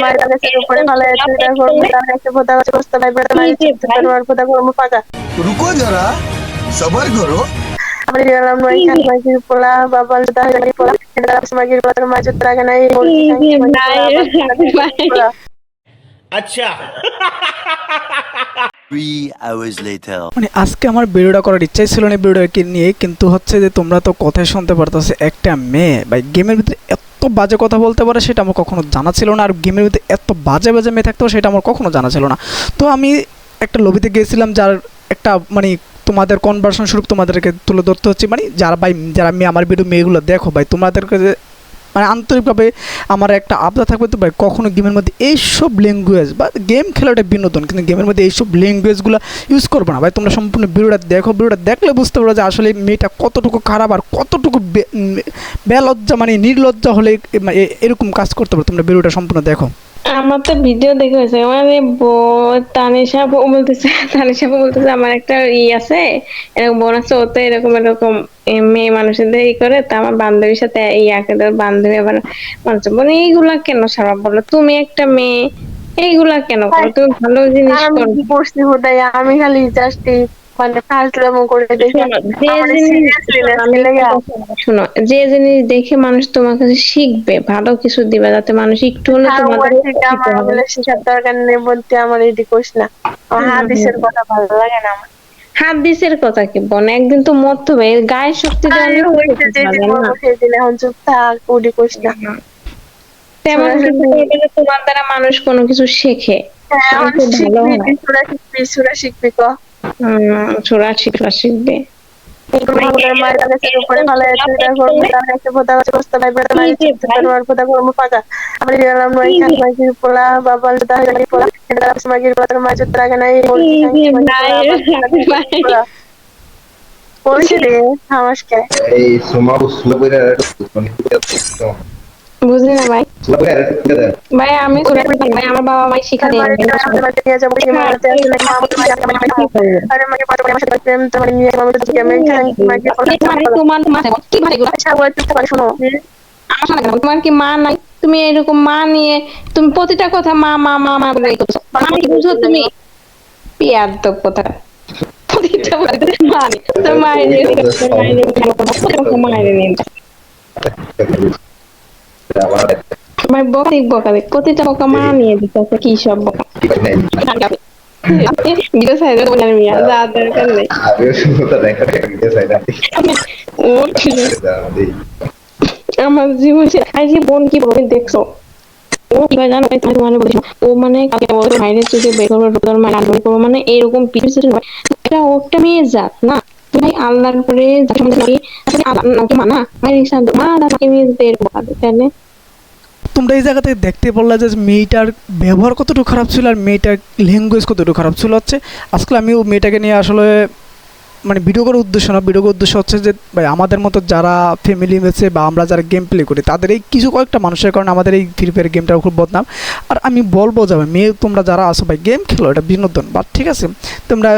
মায়ের কাছে উপরে ভালো আছে এটা করবো তার কাছে পোতা গাছ বসতে লাগবে মায়ের চিন্তা করবার পোতা করবো পাকা रुको जरा सबर करो আমরা গেলাম মাইকির পোলা বাবা দাঁড়িয়ে পোলা এটা মাইকির পোলা মাছ লাগে নাই अच्छा 3 hours later মানে আজকে আমার ভিডিওটা করার ইচ্ছাই ছিল না ভিডিওকে নিয়ে, কিন্তু হচ্ছে যে তোমরা তো কথাই শুনতে পারতেছো, একটা মেয়ে ভাই গেমের ভিতরে এত বাজে কথা বলতে পারে সেটা আমার কখনো জানা ছিল না, আর গেমের ভিতরে এত বাজে বাজে মেয়ে থাকতো সেটা আমার কখনো জানা ছিল না। তো আমি একটা লবিতে গিয়েছিলাম, যার একটা মানে তোমাদের কনভারসেশন স্বরূপ তোমাদেরকে তুলে ধরতে হচ্ছে, মানে যারা মেয়ে আমার ভিডিও মেয়েগুলো দেখো ভাই, তোমাদেরকে মানে আন্তরিকভাবে আমার একটা আবদার থাকবে তো ভাই, কখনো গেমের মধ্যে এইসব ল্যাঙ্গুয়েজ বা গেম খেলাটা বিনোদন, কিন্তু গেমের মধ্যে এইসব ল্যাঙ্গুয়েজগুলো ইউজ করবো না ভাই। তোমরা সম্পূর্ণ ভিডিওটা দেখো, ভিডিওটা দেখলে বুঝতে পারো যে আসলে মেয়েটা কতটুকু খারাপ আর কতটুকু বেলজ্জা মানে নির্লজ্জা হলে এরকম কাজ করতে পারো। তোমরা ভিডিওটা সম্পূর্ণ দেখো। আমার তো ভিডিও দেখে হয়েছে মানে তানিশা বলতেছে আমার একটা আছে এরকম বোন আছে, ওতে এরকম এরকম মেয়ে মানুষদের করে, তা আমার বান্ধবীর সাথে বান্ধবী আবার মানুষ মানে এইগুলা কেন সারা বলো, তুমি একটা মেয়ে এইগুলা কেন করো, তুমি ভালো জিনিস করো। আমি খালি জাস্ট মানে ফাজলামো করে দেখি শোনো, যে জিনিস দেখে মানুষ তোমার কাছে শিখবে, ভালো কিছু দিবে যাতে মানুষ একটু হলে তোমাদের শিখার দরকার নেই বলতে আমার এটি কোস না, আমার হাদিসের কথা ভালো লাগে না। আমার হাদিসের কথা কি বল, একদিন তো মরতে হবে, গায়ের শক্তি এখন চুপ থাক, ওটি কোস না। তেমন তোমার দ্বারা মানুষ কোনো কিছু শেখে, শিখবি ক ছোড়া শিখবে মায়ের কাছে উপরে ভালো আছে এটা করবো তার কাছে পোতা গাছ বসতে লাগবে মায়ের চিন্তা করবার পোতা করবো পাকা আমরা গেলাম মাইকির পোলা বাবা দাঁড়িয়ে পোলা এটা মাইকির পোলা মাছ লাগে নাই বলছি রে থামাসকে এই সোমা উসলে কইরা বুঝলি না ভাই? ভাই আমি ভাই আমার বাবা মাই শিখা দেন তোমার কি মা নাই? তুমি এরকম মা নিয়ে তুমি প্রতিটা কথা মা মা মা মা বলে বুঝো তুমি পিয়াদ কথা প্রতিটা মা তো মায়ের আমার বকা প্রতিটা বকা মা নিয়ে দিতেছে, কি সব বকা ভিডিও সাইডে মিয়া যা দরকার নেই। আমার জীবনে আজকে বোন কি বলবে দেখছো, ও কি জানো তোমার বলিস ও মানে বাইরে যদি বের করবো মানে এইরকম এটা ওটা মেয়ে জাত না ভাই, আল্লাহর উপরে মানা বের তাহলে তোমরা এই জায়গাতে দেখতে পারলা যে মেয়েটার ব্যবহার কতটুকু খারাপ ছিল আর মেয়েটার ল্যাঙ্গুয়েজ কতটুকু খারাপ ছিল। হচ্ছে আজকাল আমি মেয়েটাকে নিয়ে আসলে মানে ভিডিও করার উদ্দেশ্য না, ভিডিও করার উদ্দেশ্য হচ্ছে যে ভাই আমাদের মতো যারা ফ্যামিলি মেসে বা আমরা যারা গেম প্লে করি তাদের এই কিছু কয়েকটা মানুষের কারণে আমাদের এই ফ্রি ফায়ার গেমটা খুব বদনাম। আর আমি বলবো যাবে মেয়ে তোমরা যারা আসো ভাই গেম খেলো, এটা বিনোদন, বাট ঠিক আছে তোমরা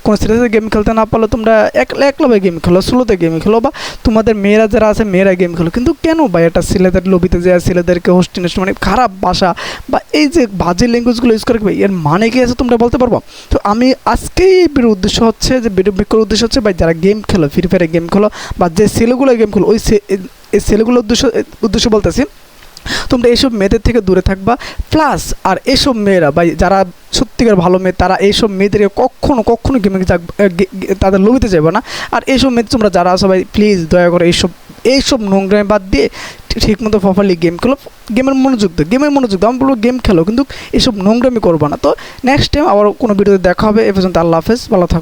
কোনো সিরিয়াসে গেম খেলতে না পারলে তোমরা একলাভাবে গেম খেলো, স্লোতে গেম খেলো, বা তোমাদের মেয়েরা যারা আছে মেয়েরা গেম খেলো। কিন্তু কেন ভাই এটা ছেলেদের লবিতে যায় ছেলেদেরকে হোস্টিনেস মানে খারাপ ভাষা বা এই যে বাজে ল্যাঙ্গুয়েজগুলো ইউজ করে এর মানে কি আছে তোমরা বলতে পারবো? তো আমি আজকে এই ভিডিওর উদ্দেশ্য হচ্ছে যে ভিডিও করার উদ্দেশ্য হচ্ছে ভাই যারা গেম খেলো ফ্রি ফায়ারে গেম খেলো বা যে ছেলেগুলো গেম খেলো ওই ছেলেগুলোর উদ্দেশ্য বলতেছি তোমরা এইসব মেয়েদের থেকে দূরে থাকবা। প্লাস আর এইসব মেয়েরা ভাই যারা সত্যিকার ভালো মেয়ে তারা এইসব মেয়েদেরকে কখনো গেমে তাদের লবিতে যাবে না। আর এইসব মেয়ে তোমরা যারা আসো ভাই প্লিজ দয়া করে এইসব নোংরামে বাদ দিয়ে ঠিক মতো প্রপারলি গেম খেলো, গেমের মনোযোগ আমি বলবো গেম খেলো, কিন্তু এইসব নোংরামি করবো না। তো নেক্সট টাইম আবার কোনো ভিডিওতে দেখা হবে। এ পর্যন্ত আল্লাহ হাফেজ, ভালো থাকো।